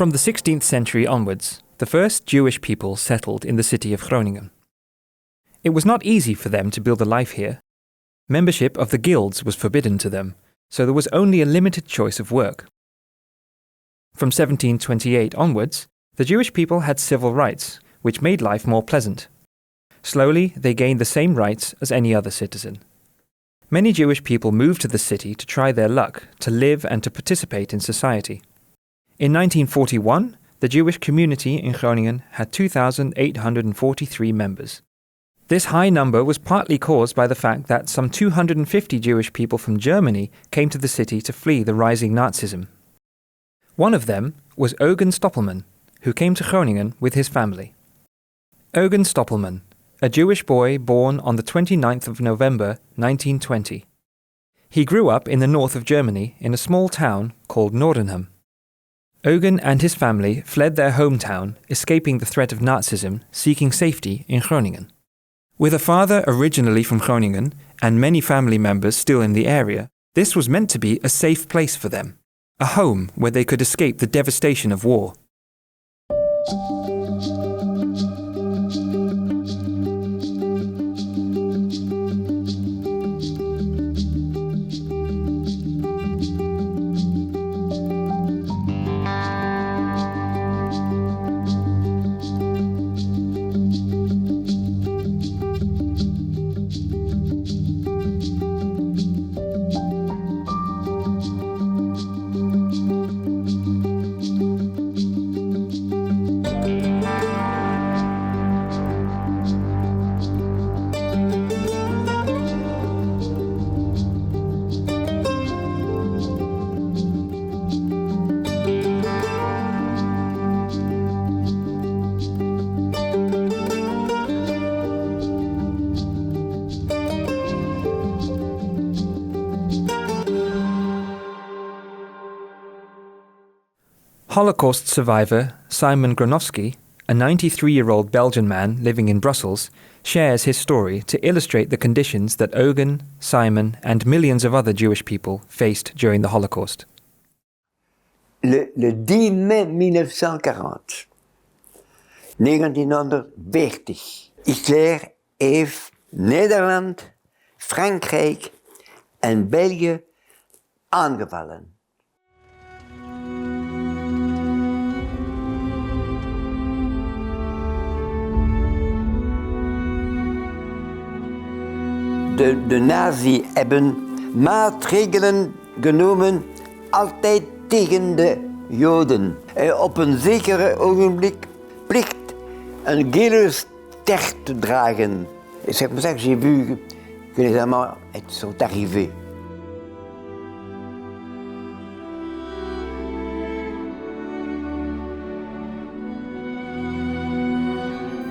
From the 16th century onwards, the first Jewish people settled in the city of Groningen. It was not easy for them to build a life here. Membership of the guilds was forbidden to them, so there was only a limited choice of work. From 1728 onwards, the Jewish people had civil rights, which made life more pleasant. Slowly, they gained the same rights as any other citizen. Many Jewish people moved to the city to try their luck, to live and to participate in society. In 1941, the Jewish community in Groningen had 2,843 members. This high number was partly caused by the fact that some 250 Jewish people from Germany came to the city to flee the rising Nazism. One of them was Eugen Stoppelman, who came to Groningen with his family. Eugen Stoppelman, a Jewish boy born on the 29th of November 1920. He grew up in the north of Germany in a small town called Nordenham. Eugen and his family fled their hometown, escaping the threat of Nazism, seeking safety in Groningen. With a father originally from Groningen and many family members still in the area, this was meant to be a safe place for them, a home where they could escape the devastation of war. Holocaust survivor Simon Gronowski, a 93-year-old Belgian man living in Brussels, shares his story to illustrate the conditions that Eugen, Simon and millions of other Jewish people faced during the Holocaust. Le 10 mai 1940, 1940, Hitler heeft Nederland, Frankrijk en België aangevallen. De nazi hebben maatregelen genomen, altijd tegen de Joden. Op een zekere ogenblik plicht een gele ster te dragen. C'est comme ça que j'ai vu que les Allemands sont arrivés.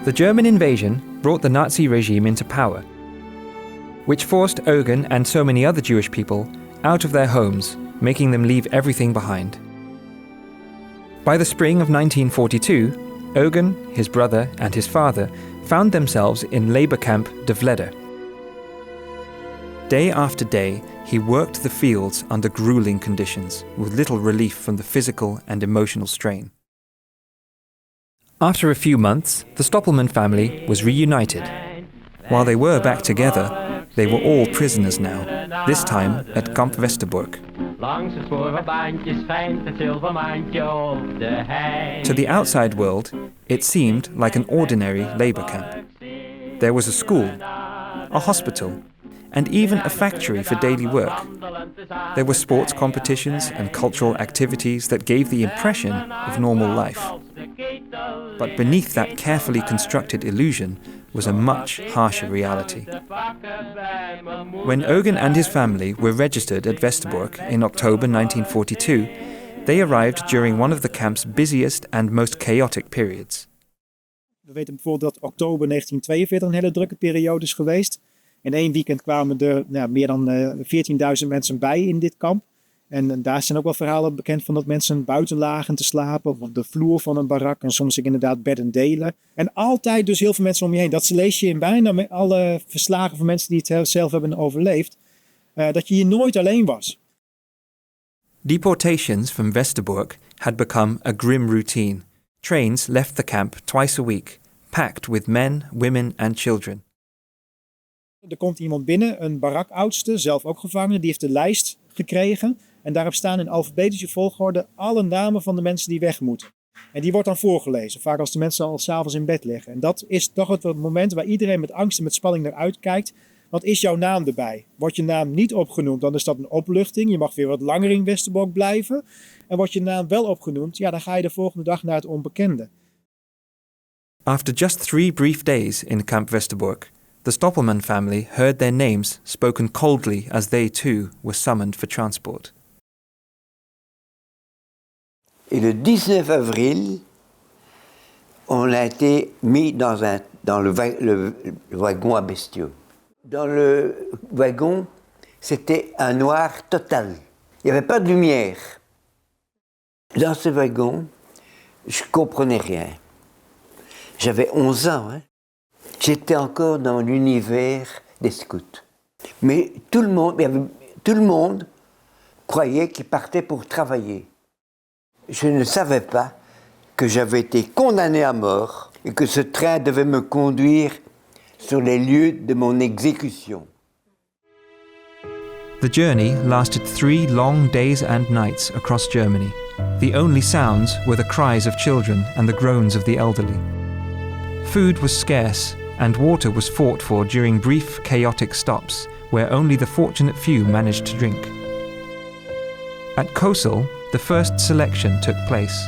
The German invasion brought the Nazi regime into power, which forced Eugen and so many other Jewish people out of their homes, making them leave everything behind. By the spring of 1942, Eugen, his brother and his father found themselves in labor camp De Vledder. Day after day, he worked the fields under grueling conditions, with little relief from the physical and emotional strain. After a few months, the Stoppelman family was reunited. While they were back together, they were all prisoners now, this time at Kamp Westerbork. To the outside world, it seemed like an ordinary labor camp. There was a school, a hospital, and even a factory for daily work. There were sports competitions and cultural activities that gave the impression of normal life. But beneath that carefully constructed illusion was a much harsher reality. When Eugen and his family were registered at Westerbork in October 1942, they arrived during one of the camp's busiest and most chaotic periods. We weten bijvoorbeeld dat oktober 1942 een hele drukke periode is geweest. In 1 weekend kwamen er meer dan 14.000 mensen bij in dit kamp. En daar zijn ook wel verhalen bekend van dat mensen buiten lagen te slapen, of op de vloer van een barak, en soms inderdaad bedden delen. En altijd dus heel veel mensen om je heen. Dat lees je in bijna alle verslagen van mensen die het zelf hebben overleefd. Dat je hier nooit alleen was. Deportations from Westerbork had become a grim routine. Trains left the camp twice a week, packed with men, women and children. Er komt iemand binnen, een barakaudste, zelf ook gevangene, die heeft de lijst gekregen. En daarop staan in alfabetische volgorde alle namen van de mensen die weg moeten. En die wordt dan voorgelezen, vaak als de mensen al 's avonds in bed liggen. En dat is toch het moment waar iedereen met angst en met spanning naar uitkijkt. Wat is jouw naam erbij? Wordt je naam niet opgenoemd, dan is dat een opluchting. Je mag weer wat langer in Westerbork blijven. En wordt je naam wel opgenoemd, ja, dan ga je de volgende dag naar het onbekende. After just 3 brief days in Camp Westerbork, the Stoppelman family heard their names spoken coldly as they too were summoned for transport. Et le 19 avril, on a été mis dans le wagon à bestiaux. Dans le wagon, c'était un noir total. Il n'y avait pas de lumière. Dans ce wagon, je ne comprenais rien. J'avais 11 ans. Hein. J'étais encore dans l'univers des scouts. Mais tout le monde croyait qu'il partait pour travailler. Je ne savais pas que j'avais été condamné à mort et que ce train devait me conduire sur les lieux de mon exécution. The journey lasted 3 long days and nights across Germany. The only sounds were the cries of children and the groans of the elderly. Food was scarce and water was fought for during brief, chaotic stops where only the fortunate few managed to drink. At Kosel, the first selection took place.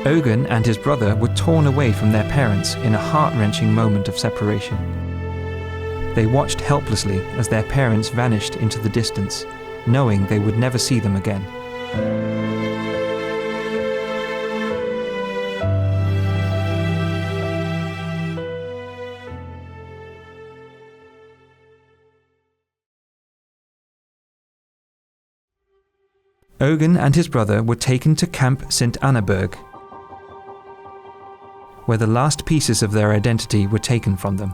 Eugen and his brother were torn away from their parents in a heart-wrenching moment of separation. They watched helplessly as their parents vanished into the distance, knowing they would never see them again. Eugen and his brother were taken to Camp St. Annaberg, where the last pieces of their identity were taken from them.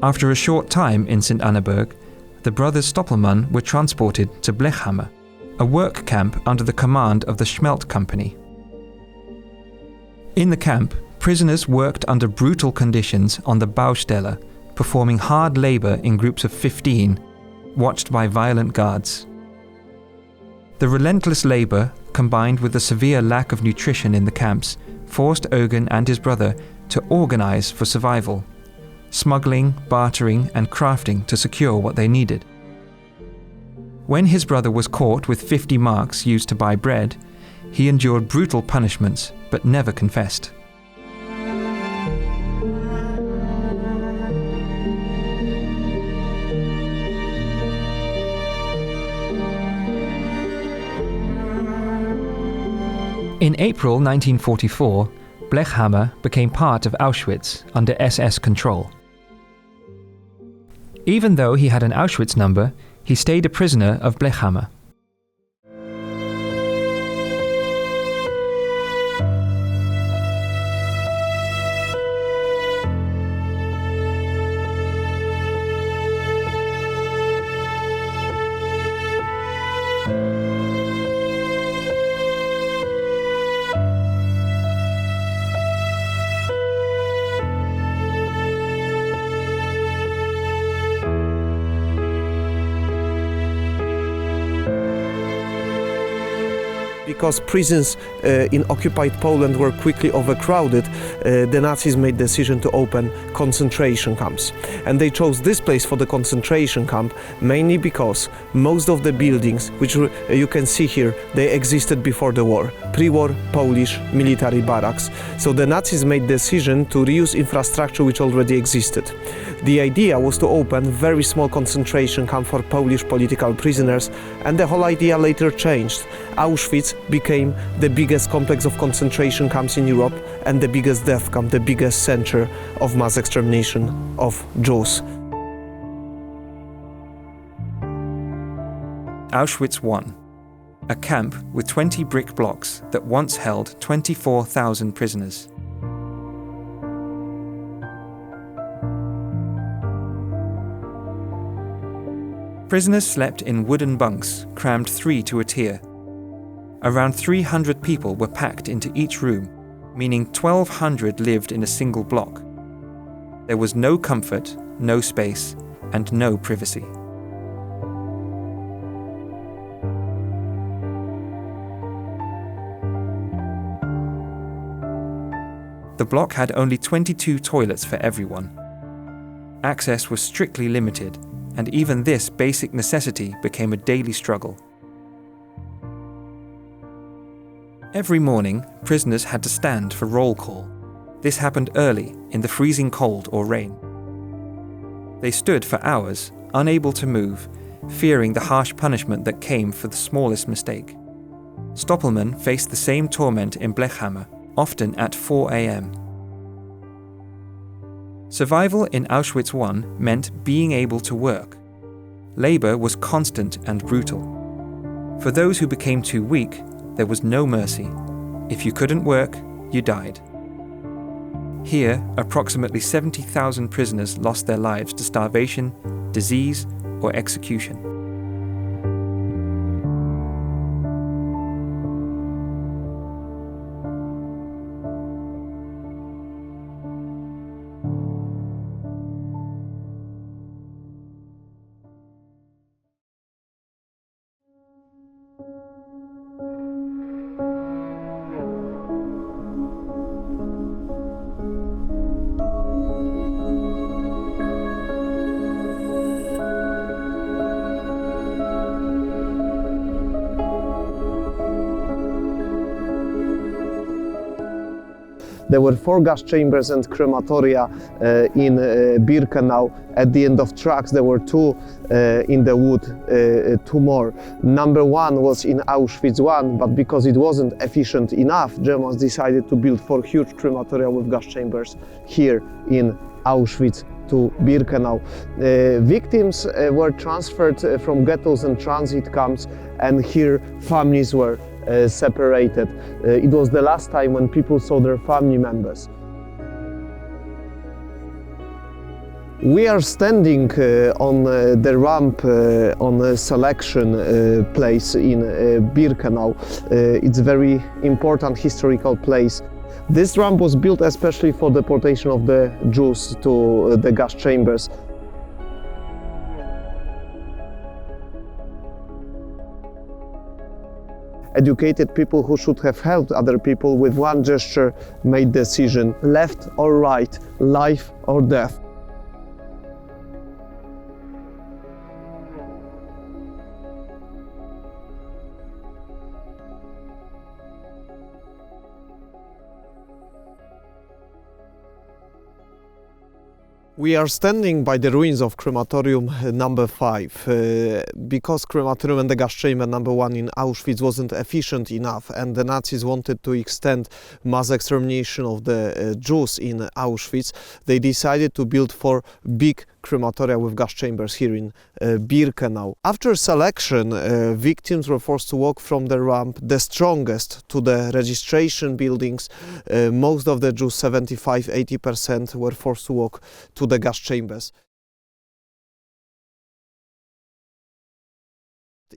After a short time in St. Annaberg, the brothers Stoppelman were transported to Blechhammer, a work camp under the command of the Schmelt Company. In the camp, prisoners worked under brutal conditions on the Baustelle, performing hard labor in groups of 15, watched by violent guards. The relentless labor, combined with the severe lack of nutrition in the camps, forced Eugen and his brother to organize for survival, smuggling, bartering and crafting to secure what they needed. When his brother was caught with 50 marks used to buy bread, he endured brutal punishments but never confessed. In April 1944, Blechhammer became part of Auschwitz under SS control. Even though he had an Auschwitz number, he stayed a prisoner of Blechhammer. because prisons in occupied Poland were quickly overcrowded, the Nazis made the decision to open concentration camps. And they chose this place for the concentration camp mainly because most of the buildings, which you can see here, they existed before the war. Pre-war Polish military barracks. So the Nazis made the decision to reuse infrastructure which already existed. The idea was to open very small concentration camp for Polish political prisoners, and the whole idea later changed. Auschwitz became the biggest complex of concentration camps in Europe and the biggest death camp, the biggest center of mass extermination of Jews. Auschwitz I, a camp with 20 brick blocks that once held 24,000 prisoners. Prisoners slept in wooden bunks, crammed 3 to a tier. Around 300 people were packed into each room, meaning 1,200 lived in a single block. There was no comfort, no space, and no privacy. The block had only 22 toilets for everyone. Access was strictly limited, and even this basic necessity became a daily struggle. Every morning, prisoners had to stand for roll call. This happened early, in the freezing cold or rain. They stood for hours, unable to move, fearing the harsh punishment that came for the smallest mistake. Stoppelman faced the same torment in Blechhammer, often at 4 a.m. Survival in Auschwitz I meant being able to work. Labor was constant and brutal. For those who became too weak, there was no mercy. If you couldn't work, you died. Here, approximately 70,000 prisoners lost their lives to starvation, disease, or execution. There were 4 gas chambers and crematoria in Birkenau. At the end of tracks, there were 2 in the wood, 2 more. Number 1 was in Auschwitz I, but because it wasn't efficient enough, Germans decided to build 4 huge crematoria with gas chambers here in Auschwitz to Birkenau. Victims were transferred from ghettos and transit camps, and here families were separated. It was the last time when people saw their family members. We are standing on the ramp on a selection place in Birkenau. It's a very important historical place. This ramp was built especially for deportation of the Jews to the gas chambers. Educated people who should have helped other people with one gesture made decision, left or right, life or death. We are standing by the ruins of crematorium number 5 because crematorium and the gas chamber number 1 in Auschwitz wasn't efficient enough, and the Nazis wanted to extend mass extermination of the Jews in Auschwitz. They decided to build 4 big crematoria with gas chambers here in Birkenau. After selection, victims were forced to walk from the ramp, the strongest, to the registration buildings. Most of the Jews, 75–80%, were forced to walk to the gas chambers.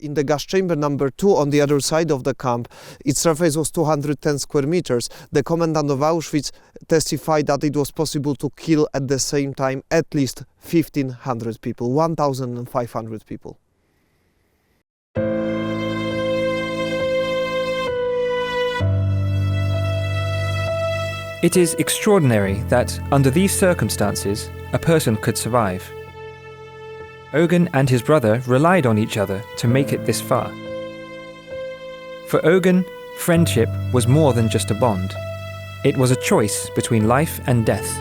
In the gas chamber number 2 on the other side of the camp, its surface was 210 square meters. The commandant of Auschwitz testified that it was possible to kill at the same time at least 1,500 people, 1,500 people. It is extraordinary that, under these circumstances, a person could survive. Eugen and his brother relied on each other to make it this far. For Eugen, friendship was more than just a bond. It was a choice between life and death.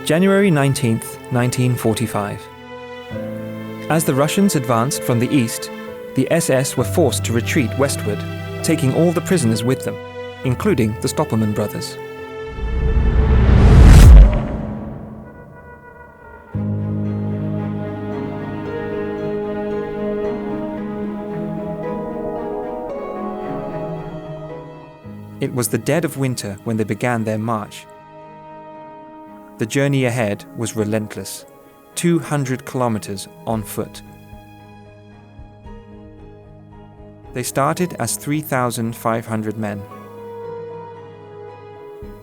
January 19th, 1945. As the Russians advanced from the east, the SS were forced to retreat westward, taking all the prisoners with them, including the Stoppelman brothers. It was the dead of winter when they began their march. The journey ahead was relentless, 200 kilometers on foot. They started as 3,500 men.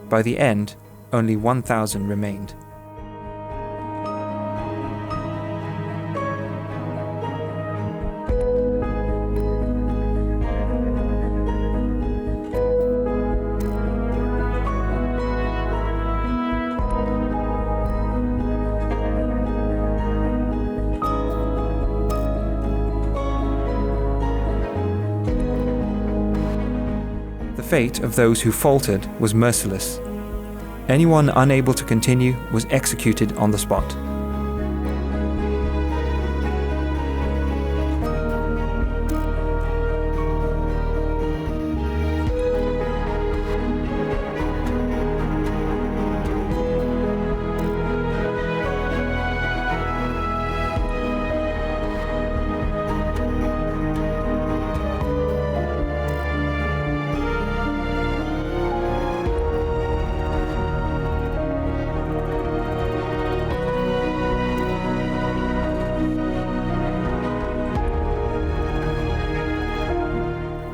By the end, only 1,000 remained. The fate of those who faltered was merciless. Anyone unable to continue was executed on the spot.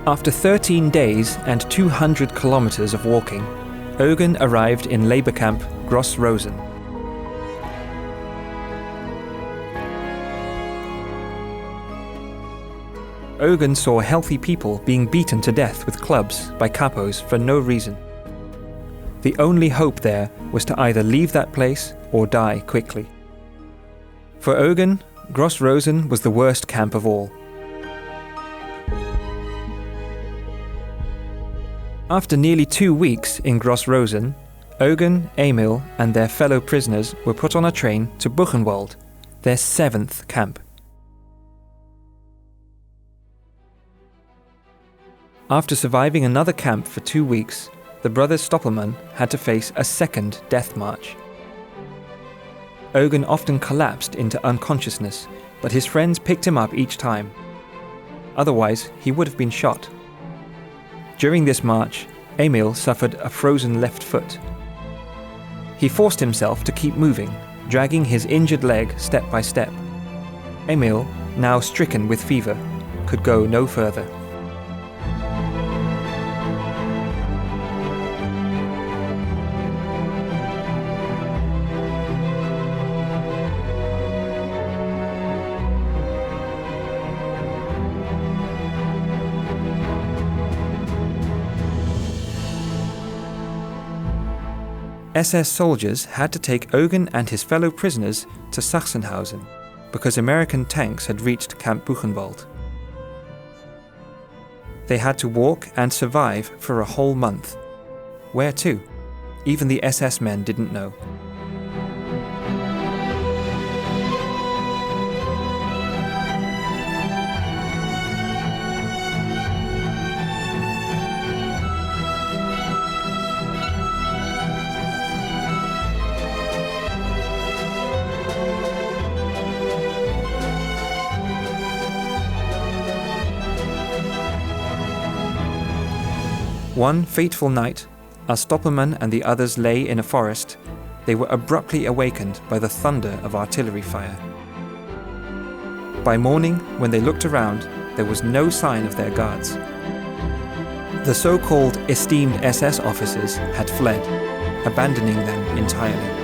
After 13 days and 200 kilometers of walking, Eugen arrived in labor camp Gross Rosen. Eugen saw healthy people being beaten to death with clubs by capos for no reason. The only hope there was to either leave that place or die quickly. For Eugen, Gross Rosen was the worst camp of all. After nearly 2 weeks in Gross Rosen, Eugen, Emil and their fellow prisoners were put on a train to Buchenwald, their 7th camp. After surviving another camp for 2 weeks, the brothers Stoppelman had to face a second death march. Eugen often collapsed into unconsciousness, but his friends picked him up each time. Otherwise, he would have been shot. During this march, Emil suffered a frozen left foot. He forced himself to keep moving, dragging his injured leg step by step. Emil, now stricken with fever, could go no further. SS soldiers had to take Eugen and his fellow prisoners to Sachsenhausen because American tanks had reached Camp Buchenwald. They had to walk and survive for a whole month. Where to? Even the SS men didn't know. One fateful night, as Stoppelman and the others lay in a forest, they were abruptly awakened by the thunder of artillery fire. By morning, when they looked around, there was no sign of their guards. The so-called esteemed SS officers had fled, abandoning them entirely.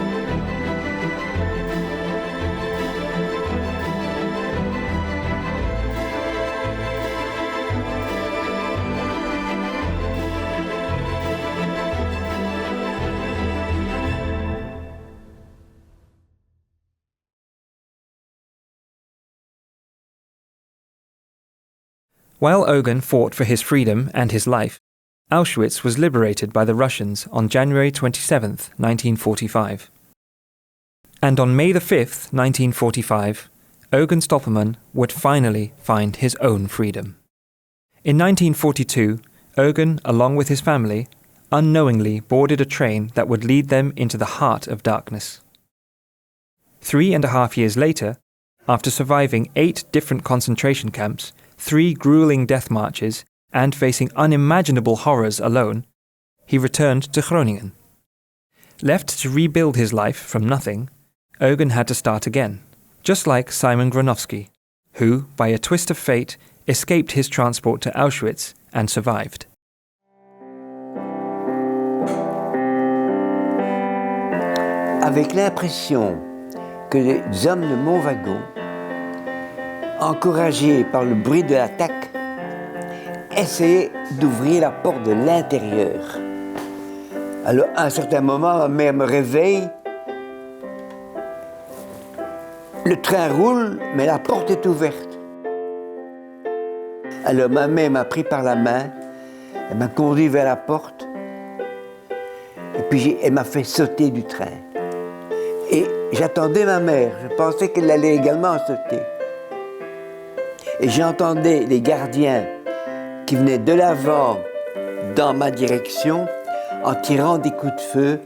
While Eugen fought for his freedom and his life, Auschwitz was liberated by the Russians on January 27, 1945. And on May 5, 1945, Eugen Stoppelman would finally find his own freedom. In 1942, Eugen, along with his family, unknowingly boarded a train that would lead them into the heart of darkness. 3.5 years later, after surviving 8 different concentration camps, 3 grueling death marches, and facing unimaginable horrors alone, he returned to Groningen. Left to rebuild his life from nothing, Eugen had to start again, just like Simon Gronowski, who, by a twist of fate, escaped his transport to Auschwitz and survived. Avec l'impression que les hommes de mon wagon, encouragés par le bruit de l'attaque, essayaient d'ouvrir la porte de l'intérieur. Alors, à un certain moment, ma mère me réveille. Le train roule, mais la porte est ouverte. Alors, ma mère m'a pris par la main, elle m'a conduit vers la porte, et puis elle m'a fait sauter du train. Et j'attendais ma mère, je pensais qu'elle allait également sauter. Et j'entendais les gardiens qui venaient de l'avant dans ma direction en tirant des coups de feu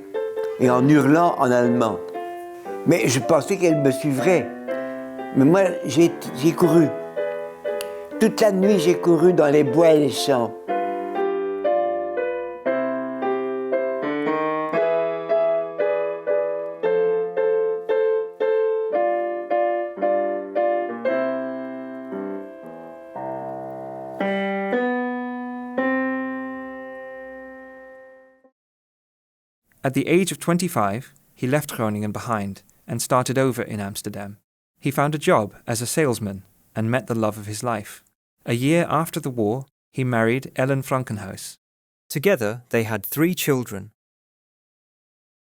et en hurlant en allemand. Mais je pensais qu'elle me suivrait. Mais moi, j'ai couru. Toute la nuit, j'ai couru dans les bois et les champs. At the age of 25, he left Groningen behind and started over in Amsterdam. He found a job as a salesman and met the love of his life. A year after the war, he married Ellen Frankenhuis. Together, they had 3 children.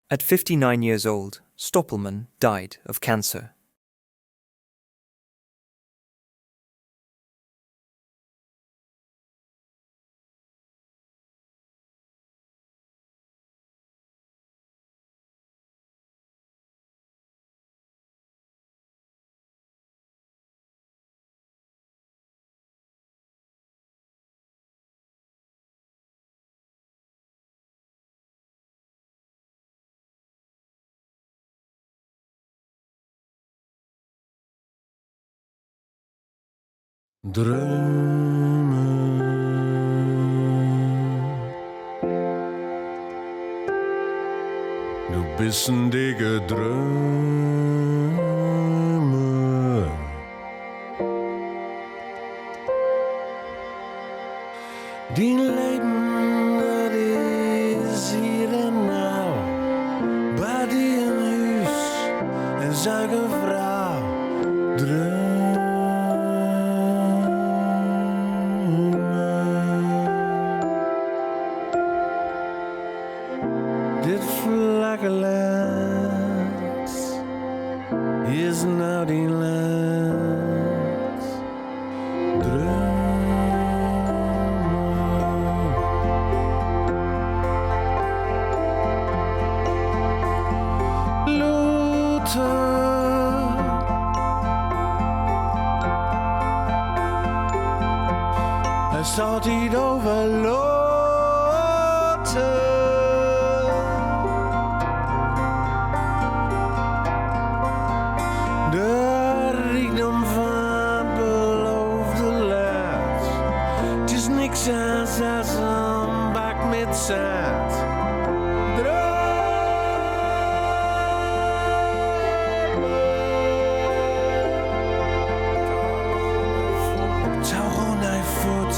At 59 years old, Stoppelman died of cancer. Du bist een dikke drömer. Die leven, dat is hier en nou. Bij die een huis en zijn een vrouw. Dit vlakke land is nou die land. Luther. Hij staat hier over Luther. Als een bak met zand. Touw naar voet.